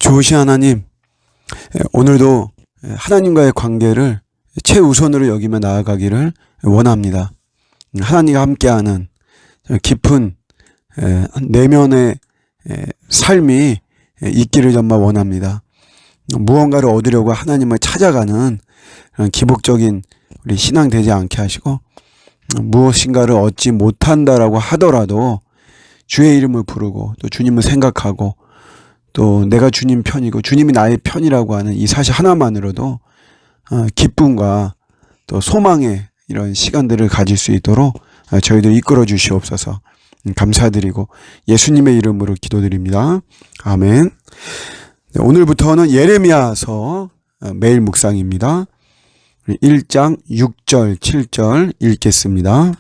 좋으신 하나님, 오늘도 하나님과의 관계를 최우선으로 여기며 나아가기를 원합니다. 하나님과 함께하는 깊은 내면의 삶이 있기를 정말 원합니다. 무언가를 얻으려고 하나님을 찾아가는 기복적인 우리 신앙 되지 않게 하시고, 무엇인가를 얻지 못한다라고 하더라도 주의 이름을 부르고 또 주님을 생각하고 또 내가 주님 편이고 주님이 나의 편이라고 하는 이 사실 하나만으로도 기쁨과 또 소망의 이런 시간들을 가질 수 있도록 저희들 이끌어 주시옵소서. 감사드리고 예수님의 이름으로 기도드립니다. 아멘. 네, 오늘부터는 예레미야서 매일 묵상입니다. 1장 6절 7절 읽겠습니다.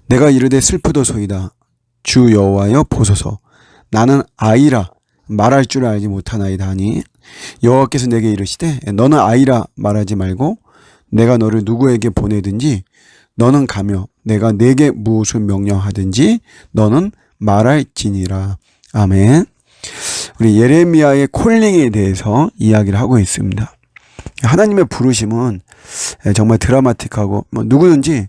내가 이르되 슬프도소이다. 주 여호와여 보소서. 나는 아이라 말할 줄 알지 못하나이다 하니 여호와께서 내게 이르시되 너는 아이라 말하지 말고 내가 너를 누구에게 보내든지 너는 가며 내가 내게 무엇을 명령하든지 너는 말할지니라. 아멘. 우리 예레미야의 콜링에 대해서 이야기를 하고 있습니다. 하나님의 부르심은 정말 드라마틱하고 누구든지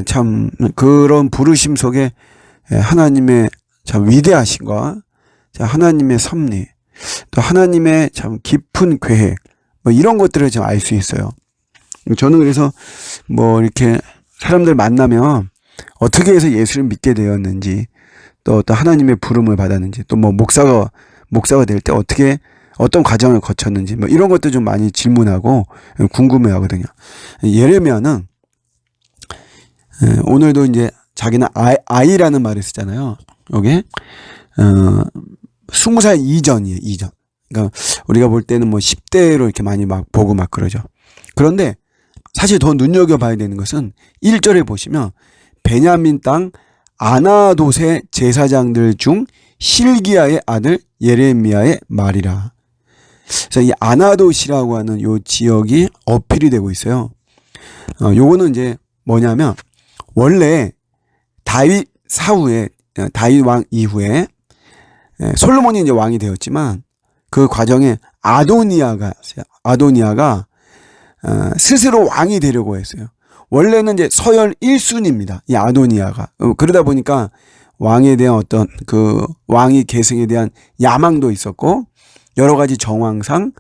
참 그런 부르심 속에 하나님의 참 위대하심과 하나님의 섭리, 또 하나님의 참 깊은 계획, 이런 것들을 좀 알 수 있어요. 저는 그래서 이렇게 사람들 만나면 어떻게 해서 예수를 믿게 되었는지, 또 어떤 하나님의 부름을 받았는지, 또 목사가 될 때 어떤 과정을 거쳤는지, 이런 것도 좀 많이 질문하고 궁금해 하거든요. 예레미야는 오늘도 이제 자기는 아이라는 말을 쓰잖아요. 여기 20살 이전이에요. 이전. 그러니까 우리가 볼 때는 10대로 이렇게 많이 보고 그러죠. 그런데 사실 더 눈여겨봐야 되는 것은 1절에 보시면 베냐민 땅 아나돗의 제사장들 중 실기야의 아들 예레미야의 말이라. 그래서 이 아나돗이라고 하는 요 지역이 어필이 되고 있어요. 요거는 이제 뭐냐면 원래 다윗 왕 이후에 솔로몬이 이제 왕이 되었지만 그 과정에 아도니아가 스스로 왕이 되려고 했어요. 원래는 이제 서열 1순위입니다. 이 아도니아가. 그러다 보니까 왕에 대한 어떤 그 왕위 계승에 대한 야망도 있었고 여러 가지 정황상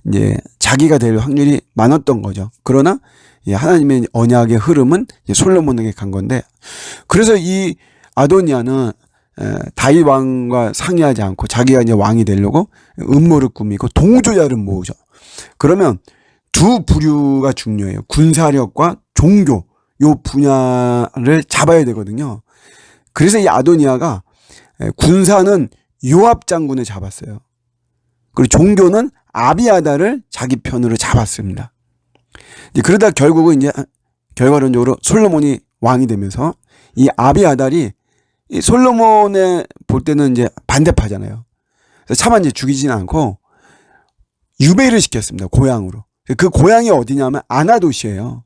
이제 자기가 될 확률이 많았던 거죠. 그러나 하나님의 언약의 흐름은 솔로몬에게 간 건데, 그래서 이 아도니아는 다윗 왕과 상의하지 않고 자기가 이제 왕이 되려고 음모를 꾸미고 동조자를 모으죠. 그러면 두 부류가 중요해요. 군사력과 종교, 요 분야를 잡아야 되거든요. 그래서 이 아도니아가 군사는 요압 장군을 잡았어요. 그리고 종교는 아비아다를 자기 편으로 잡았습니다. 그러다 결국은 이제 결과론적으로 솔로몬이 왕이 되면서 이 아비아달이 이 솔로몬에 볼 때는 이제 반대파잖아요. 그래서 차마 이제 죽이지는 않고 유배를 시켰습니다. 고향으로. 그 고향이 어디냐면 아나돗이에요.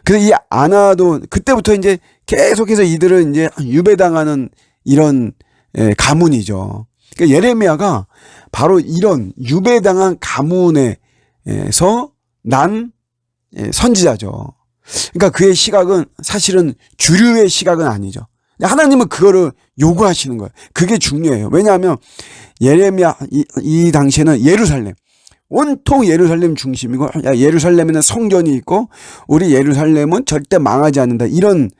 그래서 이 아나돗, 그때부터 이제 계속해서 이들은 이제 유배당하는 이런 가문이죠. 그러니까 예레미야가 바로 이런 유배당한 가문에서 난 선지자죠. 그러니까 그의 시각은 사실은 주류의 시각은 아니죠. 하나님은 그거를 요구하시는 거예요. 그게 중요해요. 왜냐하면 예레미야 이 당시에는 예루살렘, 온통 예루살렘 중심이고, 예루살렘에는 성전이 있고 우리 예루살렘은 절대 망하지 않는다, 이런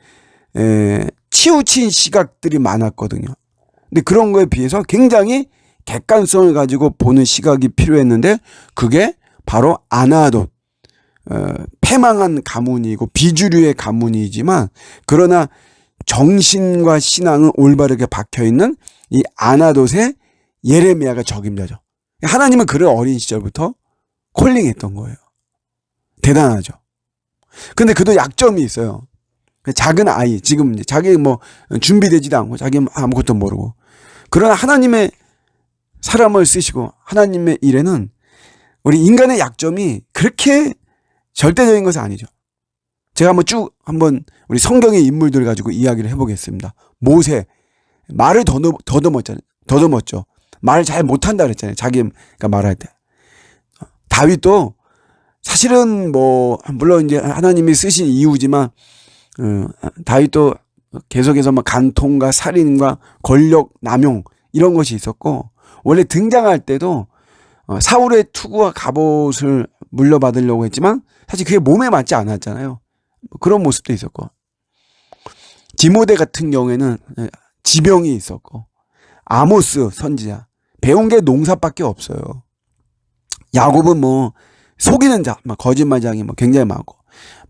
치우친 시각들이 많았거든요. 근데 그런 거에 비해서 굉장히 객관성을 가지고 보는 시각이 필요했는데, 그게 바로 아나돗, 패망한 가문이고 비주류의 가문이지만 그러나 정신과 신앙은 올바르게 박혀있는 이 아나돗의 예레미야가 적임자죠. 하나님은 그를 어린 시절부터 콜링했던 거예요. 대단하죠. 근데 그도 약점이 있어요. 작은 아이, 지금 자기 준비되지도 않고 자기 아무것도 모르고, 그러나 하나님의 사람을 쓰시고 하나님의 일에는 우리 인간의 약점이 그렇게 절대적인 것은 아니죠. 제가 한번 우리 성경의 인물들 가지고 이야기를 해보겠습니다. 모세, 말을 더듬었죠. 말 잘 못한다 그랬잖아요. 자기가 말할 때. 다윗도 사실은 뭐 물론 이제 하나님이 쓰신 이유지만 다윗도 계속해서 막 간통과 살인과 권력 남용 이런 것이 있었고, 원래 등장할 때도 사울의 투구와 갑옷을 물려받으려고 했지만 사실 그게 몸에 맞지 않았잖아요. 그런 모습도 있었고, 디모데 같은 경우에는 지병이 있었고, 아모스 선지자 배운 게 농사밖에 없어요. 야곱은 뭐 속이는 자, 막 거짓말장이 뭐 굉장히 많고,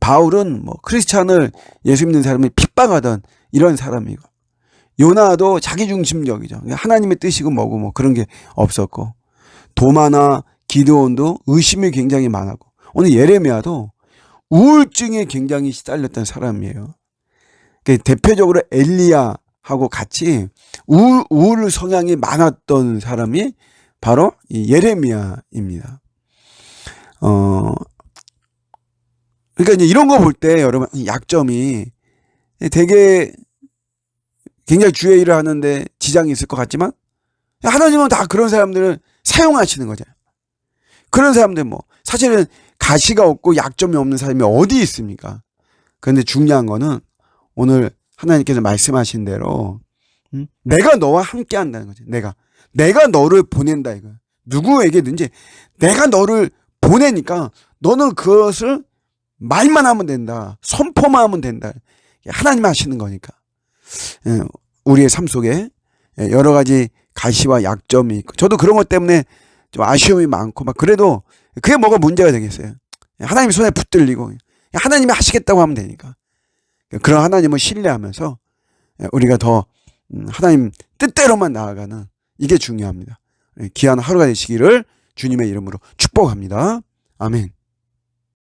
바울은 뭐 크리스찬을 예수 믿는 사람이 핍박하던 이런 사람이고, 요나도 자기중심적이죠. 하나님의 뜻이고 뭐고 뭐 그런 게 없었고, 도마나 기드온도 의심이 굉장히 많았고, 오늘 예레미야도 우울증에 굉장히 시달렸던 사람이에요. 대표적으로 엘리야하고 같이 우울 성향이 많았던 사람이 바로 이 예레미야입니다. 그러니까 이제 이런 거 볼 때 여러분 약점이 되게 굉장히 주의 일을 하는데 지장이 있을 것 같지만, 하나님은 다 그런 사람들을 사용하시는 거잖아요. 그런 사람들 뭐 사실은 가시가 없고 약점이 없는 사람이 어디 있습니까? 그런데 중요한 거는 오늘 하나님께서 말씀하신 대로 내가 너와 함께 한다는 거죠. 내가 너를 보낸다 이거야. 누구에게든지 내가 너를 보내니까 너는 그것을 말만 하면 된다. 선포만 하면 된다. 하나님 하시는 거니까. 우리의 삶 속에 여러 가지 가시와 약점이 있고, 저도 그런 것 때문에 좀 아쉬움이 많고 막 그래도 그게 뭐가 문제가 되겠어요. 하나님 손에 붙들리고 하나님이 하시겠다고 하면 되니까. 그런 하나님을 신뢰하면서 우리가 더 하나님 뜻대로만 나아가는, 이게 중요합니다. 귀한 하루가 되시기를 주님의 이름으로 축복합니다. 아멘.